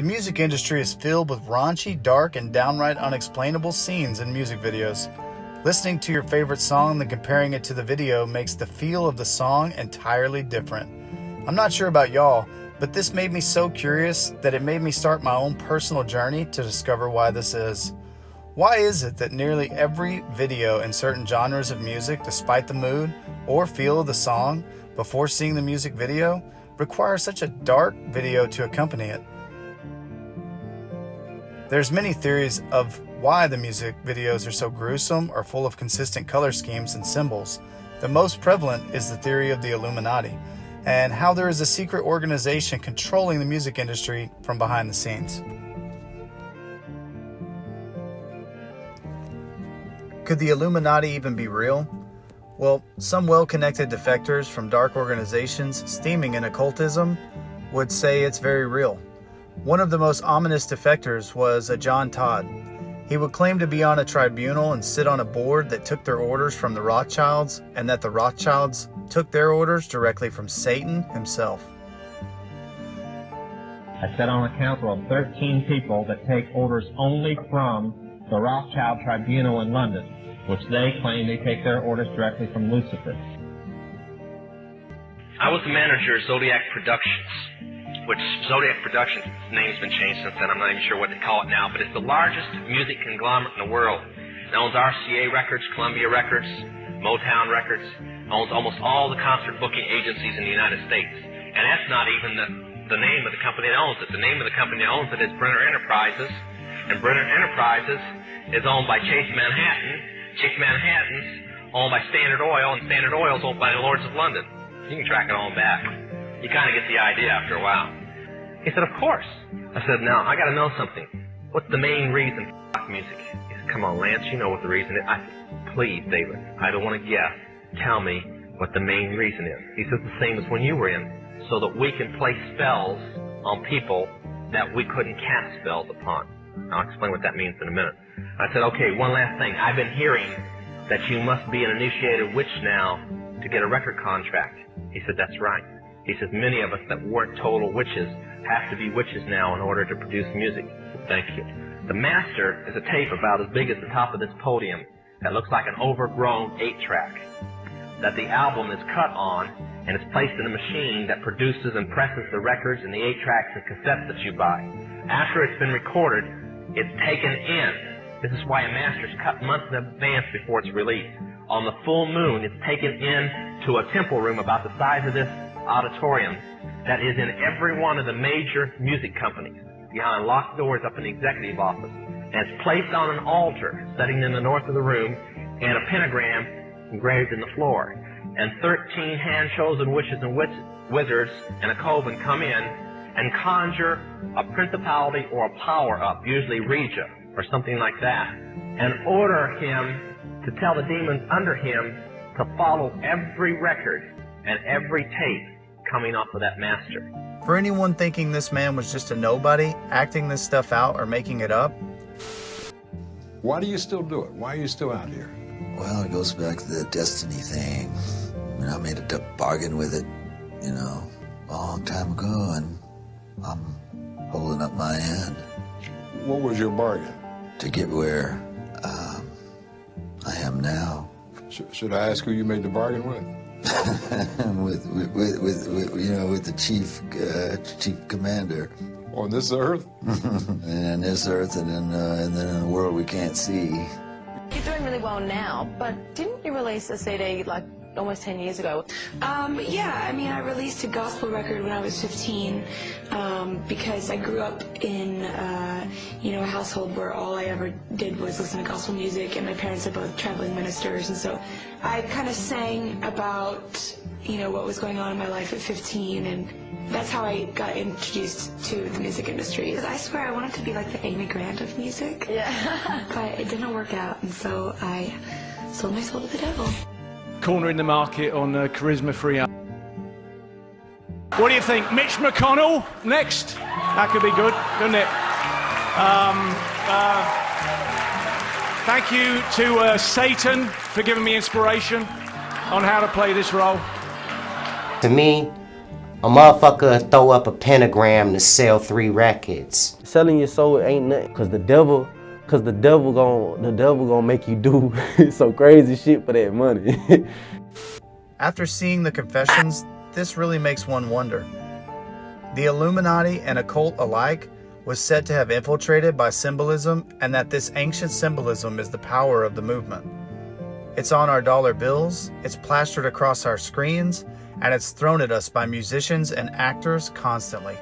The music industry is filled with raunchy, dark, and downright unexplainable scenes in music videos. Listening to your favorite song and comparing it to the video makes the feel of the song entirely different. I'm not sure about y'all, but this made me so curious that it made me start my own personal journey to discover why this is. Why is it that nearly every video in certain genres of music, despite the mood or feel of the song, before seeing the music video, requires such a dark video to accompany it? There's many theories of why the music videos are so gruesome or full of consistent color schemes and symbols. The most prevalent is the theory of the Illuminati, and how there is a secret organization controlling the music industry from behind the scenes. Could the Illuminati even be real? Well, some well-connected defectors from dark organizations steaming in occultism would say it's very real. One of the most ominous defectors was a John Todd. He would claim to be on a tribunal and sit on a board that took their orders from the Rothschilds, and that the Rothschilds took their orders directly from Satan himself. I sit on a council of 13 people that take orders only from the Rothschild Tribunal in London, which they claim they take their orders directly from Lucifer. I was the manager of Zodiac Productions, which Zodiac Productions, name's been changed since then. I'm not even sure what they call it now, but it's the largest music conglomerate in the world. It owns RCA Records, Columbia Records, Motown Records, owns almost all the concert booking agencies in the United States. And that's not even the name of the company that owns it. The name of the company that owns it is Brenner Enterprises, and Brenner Enterprises is owned by Chase Manhattan. Chase Manhattan's owned by Standard Oil, and Standard Oil is owned by the Lords of London. You can track it on back. You kind of get the idea after a while. He said, of course. I said, now, I got to know something. What's the main reason for music? He said, come on, Lance, you know what the reason is. I said, please, David, I don't want to guess. Tell me what the main reason is. He says, the same as when you were in, so that we can place spells on people that we couldn't cast spells upon. I'll explain what that means in a minute. I said, okay, one last thing. I've been hearing that you must be an initiated witch now to get a record contract. He said, that's right. He says, many of us that weren't total witches have to be witches now in order to produce music. Thank you. The master is a tape about as big as the top of this podium that looks like an overgrown 8-track that the album is cut on and is placed in a machine that produces and presses the records and the 8-tracks and cassettes that you buy. After it's been recorded, it's taken in. This is why a master's cut months in advance before it's released. On the full moon, it's taken in to a temple room about the size of this auditorium that is in every one of the major music companies, behind locked doors up in the executive office. And it's placed on an altar sitting in the north of the room, and a pentagram engraved in the floor. And 13 hand-chosen witches and wizards and a coven come in and conjure a principality or a power up, usually Regia or something like that, and order him to tell the demons under him to follow every record and every tape coming off of that master. For anyone thinking this man was just a nobody, acting this stuff out or making it up, why do you still do it? Why are you still out here? Well, it goes back to the destiny thing. I mean, I made a bargain with it, a long time ago, and I'm holding up my end. What was your bargain? To get where I am now. Should I ask who you made the bargain with? with the chief commander. On this earth? And this earth, and then in the world we can't see. You're doing really well now, but didn't you release a CD like almost 10 years ago? Yeah, I mean, I released a gospel record when I was 15 because I grew up in, a household where all I ever did was listen to gospel music, and my parents are both traveling ministers, and so I kind of sang about, what was going on in my life at 15, and that's how I got introduced to the music industry. I swear I wanted to be like the Amy Grant of music, Yeah. but it didn't work out, and so I sold my soul to the devil. Cornering the market on charisma-free. What do you think? Mitch McConnell next? That could be good, couldn't it? Thank you to Satan for giving me inspiration on how to play this role. To me, A motherfucker throw up a pentagram to sell 3 records. Selling your soul ain't nothing, cause the devil gonna make you do some crazy shit for that money. After seeing the confessions, this really makes one wonder. The Illuminati and occult alike was said to have infiltrated by symbolism, and that this ancient symbolism is the power of the movement. It's on our dollar bills, it's plastered across our screens, and it's thrown at us by musicians and actors constantly.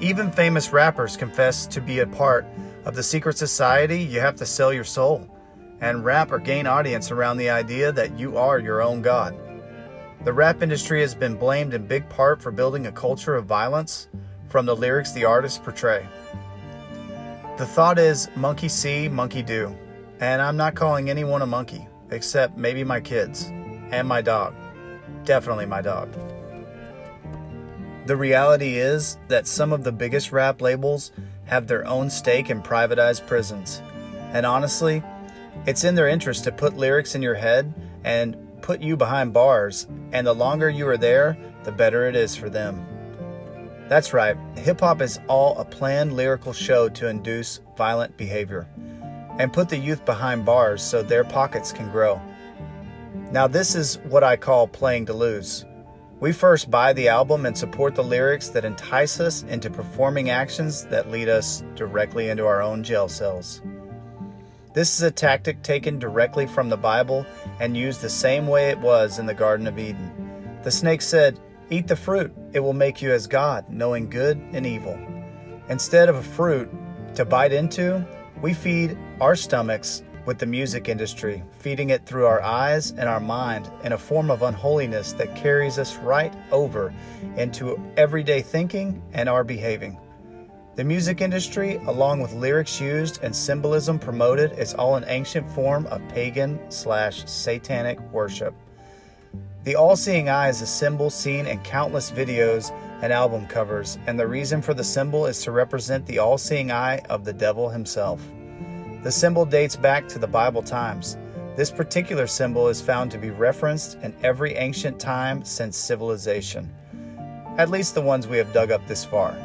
Even famous rappers confess to be a part of the secret society you have to sell your soul, and rap or gain audience around the idea that you are your own god. The rap industry has been blamed in big part for building a culture of violence from the lyrics the artists portray. The thought is monkey see, monkey do, and I'm not calling anyone a monkey, except maybe my kids and my dog. Definitely my dog. The reality is that some of the biggest rap labels have their own stake in privatized prisons. And honestly, it's in their interest to put lyrics in your head and put you behind bars, and the longer you are there, the better it is for them. That's right, hip-hop is all a planned lyrical show to induce violent behavior and put the youth behind bars so their pockets can grow. Now this is what I call playing to lose. We first buy the album and support the lyrics that entice us into performing actions that lead us directly into our own jail cells. This is a tactic taken directly from the Bible and used the same way it was in the Garden of Eden. The snake said, "Eat the fruit, it will make you as God, knowing good and evil." Instead of a fruit to bite into, we feed our stomachs with the music industry, feeding it through our eyes and our mind in a form of unholiness that carries us right over into everyday thinking and our behaving. The music industry, along with lyrics used and symbolism promoted, is all an ancient form of pagan/satanic worship. The all-seeing eye is a symbol seen in countless videos and album covers, and the reason for the symbol is to represent the all-seeing eye of the devil himself. The symbol dates back to the Bible times. This particular symbol is found to be referenced in every ancient time since civilization, at least the ones we have dug up this far.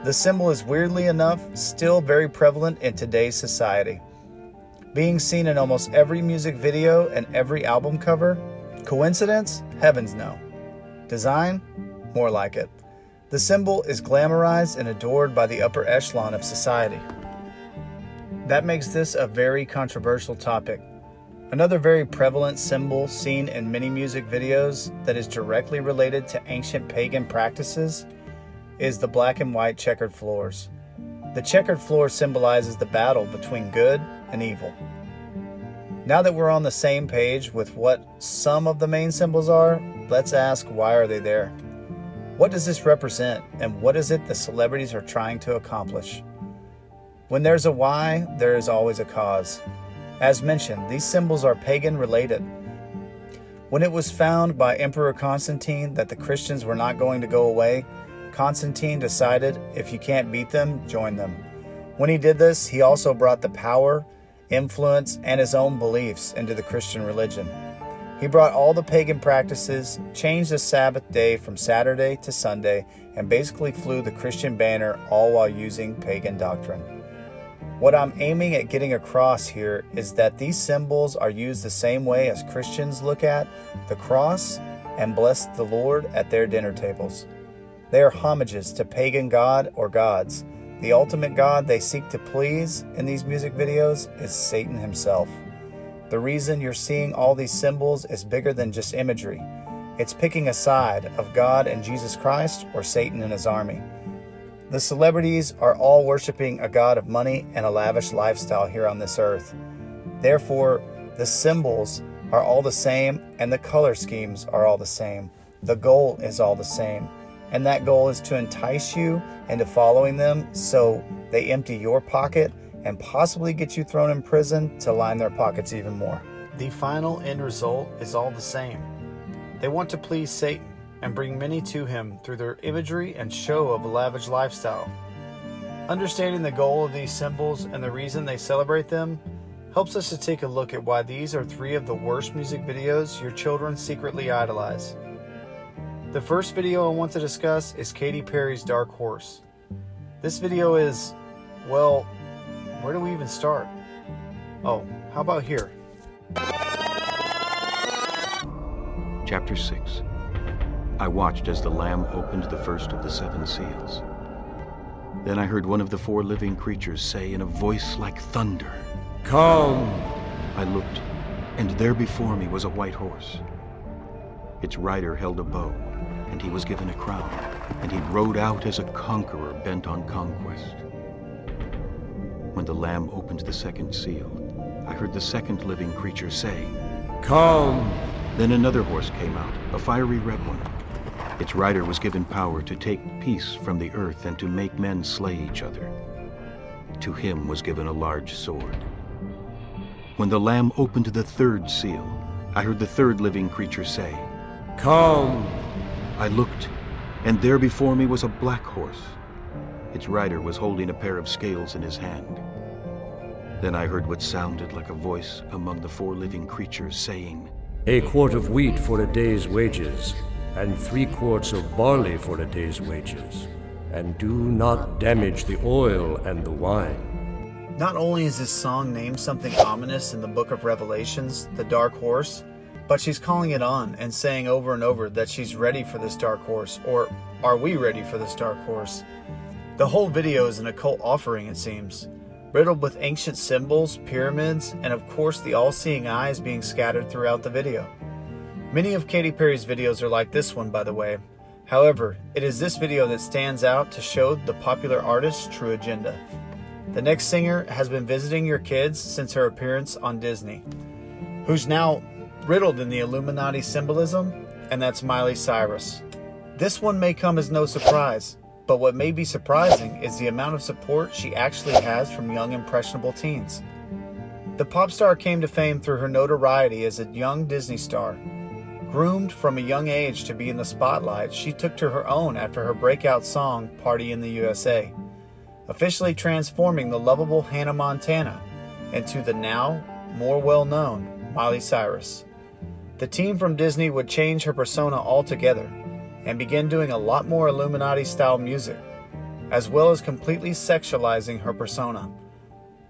The symbol is weirdly enough still very prevalent in today's society, being seen in almost every music video and every album cover. Coincidence? Heavens no. Design? More like it. The symbol is glamorized and adored by the upper echelon of society. That makes this a very controversial topic. Another very prevalent symbol seen in many music videos that is directly related to ancient pagan practices is the black and white checkered floors. The checkered floor symbolizes the battle between good and evil. Now that we're on the same page with what some of the main symbols are, let's ask, why are they there? What does this represent, and what is it the celebrities are trying to accomplish? When there's a why, there is always a cause. As mentioned, these symbols are pagan related. When it was found by Emperor Constantine that the Christians were not going to go away, Constantine decided if you can't beat them, join them. When he did this, he also brought the power, influence, and his own beliefs into the Christian religion. He brought all the pagan practices, changed the Sabbath day from Saturday to Sunday, and basically flew the Christian banner, all while using pagan doctrine. What I'm aiming at getting across here is that these symbols are used the same way as Christians look at the cross and bless the Lord at their dinner tables. They are homages to pagan god or gods. The ultimate god they seek to please in these music videos is Satan himself. The reason you're seeing all these symbols is bigger than just imagery. It's picking a side of God and Jesus Christ or Satan and his army. The celebrities are all worshiping a god of money and a lavish lifestyle here on this earth. Therefore, the symbols are all the same and the color schemes are all the same. The goal is all the same. And that goal is to entice you into following them so they empty your pocket and possibly get you thrown in prison to line their pockets even more. The final end result is all the same. They want to please Satan and bring many to him through their imagery and show of a lavish lifestyle. Understanding the goal of these symbols and the reason they celebrate them helps us to take a look at why these are 3 of the worst music videos your children secretly idolize. The first video I want to discuss is Katy Perry's Dark Horse. This video is, well, where do we even start? Oh, how about here? Chapter 6. I watched as the Lamb opened the first of the 7 seals. Then I heard one of the 4 living creatures say in a voice like thunder, "Come!" I looked, and there before me was a white horse. Its rider held a bow, and he was given a crown, and he rode out as a conqueror bent on conquest. When the Lamb opened the 2nd seal, I heard the 2nd living creature say, "Come!" Then another horse came out, a fiery red one. Its rider was given power to take peace from the earth and to make men slay each other. To him was given a large sword. When the Lamb opened the 3rd seal, I heard the 3rd living creature say, "Come!" I looked, and there before me was a black horse. Its rider was holding a pair of scales in his hand. Then I heard what sounded like a voice among the 4 living creatures saying, "A quart of wheat for a day's wages, and 3 quarts of barley for a day's wages, and do not damage the oil and the wine." Not only is this song named something ominous in the book of Revelations, the dark horse, but she's calling it on and saying over and over that she's ready for this dark horse, or are we ready for this dark horse? The whole video is an occult offering, it seems, riddled with ancient symbols, pyramids, and of course the all-seeing eye is being scattered throughout the video. Many of Katy Perry's videos are like this one, by the way. However, it is this video that stands out to show the popular artist's true agenda. The next singer has been visiting your kids since her appearance on Disney, who's now riddled in the Illuminati symbolism, and that's Miley Cyrus. This one may come as no surprise, but what may be surprising is the amount of support she actually has from young impressionable teens. The pop star came to fame through her notoriety as a young Disney star. Groomed from a young age to be in the spotlight, she took to her own after her breakout song, Party in the USA, officially transforming the lovable Hannah Montana into the now more well-known Miley Cyrus. The team from Disney would change her persona altogether and begin doing a lot more Illuminati-style music, as well as completely sexualizing her persona,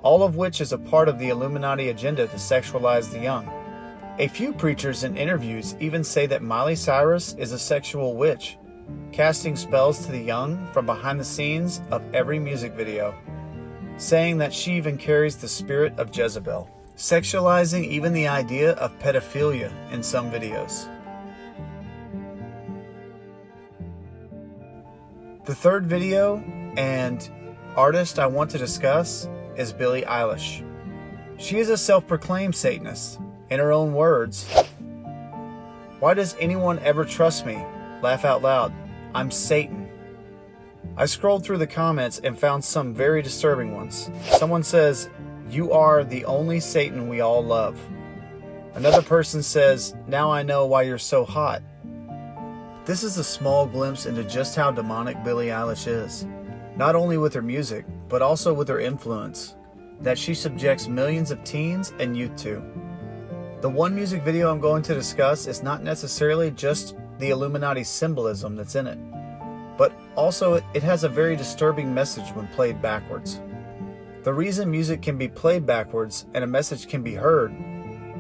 all of which is a part of the Illuminati agenda to sexualize the young. A few preachers in interviews even say that Miley Cyrus is a sexual witch, casting spells to the young from behind the scenes of every music video, saying that she even carries the spirit of Jezebel, sexualizing even the idea of pedophilia in some videos. The third video and artist I want to discuss is Billie Eilish. She is a self-proclaimed Satanist. In her own words, "Why does anyone ever trust me? Laugh out loud. I'm Satan." I scrolled through the comments and found some very disturbing ones. Someone says, "You are the only Satan we all love." Another person says, "Now I know why you're so hot." This is a small glimpse into just how demonic Billie Eilish is, not only with her music, but also with her influence, that she subjects millions of teens and youth to. The one music video I'm going to discuss is not necessarily just the Illuminati symbolism that's in it, but also it has a very disturbing message when played backwards. The reason music can be played backwards and a message can be heard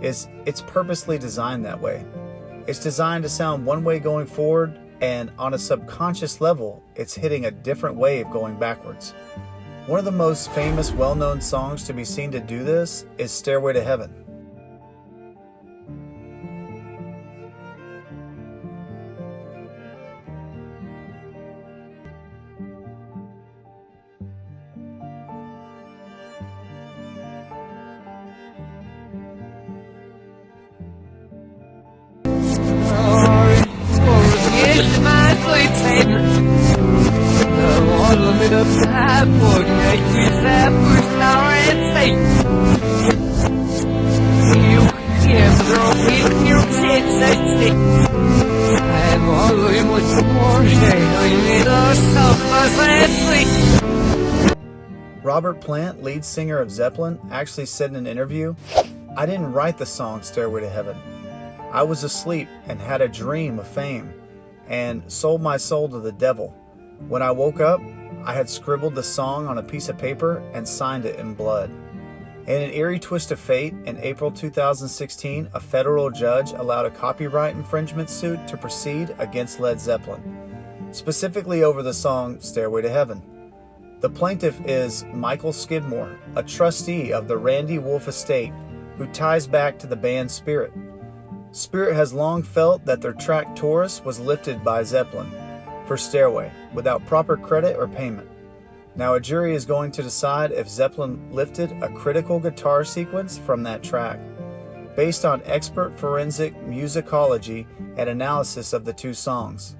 is it's purposely designed that way. It's designed to sound one way going forward, and on a subconscious level, it's hitting a different wave going backwards. One of the most famous, well-known songs to be seen to do this is Stairway to Heaven. Robert Plant, lead singer of Zeppelin, actually said in an interview, "I didn't write the song Stairway to Heaven. I was asleep and had a dream of fame. and sold my soul to the devil. When I woke up, I had scribbled the song on a piece of paper and signed it in blood. In an eerie twist of fate, in April 2016, a federal judge allowed a copyright infringement suit to proceed against Led Zeppelin, specifically over the song Stairway to Heaven. The plaintiff is Michael Skidmore, a trustee of the Randy Wolf estate, who ties back to the band Spirit. Spirit has long felt that their track Taurus was lifted by Zeppelin for Stairway without proper credit or payment. Now a jury is going to decide if Zeppelin lifted a critical guitar sequence from that track, based on expert forensic musicology and analysis of the two songs.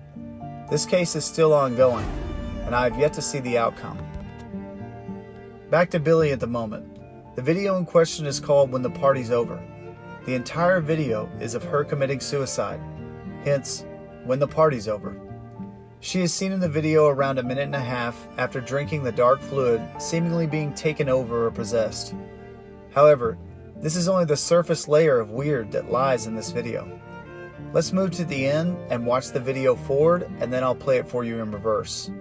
This case is still ongoing, and I have yet to see the outcome. Back to Billy at the moment. The video in question is called When the Party's Over. The entire video is of her committing suicide, hence, When the Party's Over. She is seen in the video around 1.5 minutes after drinking the dark fluid, seemingly being taken over or possessed. However, this is only the surface layer of weird that lies in this video. Let's move to the end and watch the video forward, and then I'll play it for you in reverse.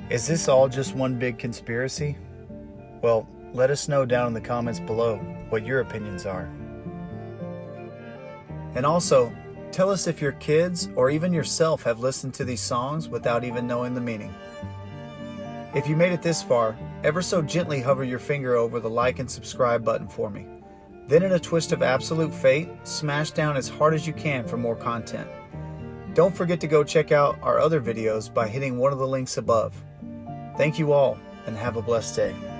Is this all just one big conspiracy? Well, let us know down in the comments below what your opinions are. And also, tell us if your kids or even yourself have listened to these songs without even knowing the meaning. If you made it this far, ever so gently hover your finger over the like and subscribe button for me. Then in a twist of absolute fate, smash down as hard as you can for more content. Don't forget to go check out our other videos by hitting one of the links above. Thank you all, and have a blessed day.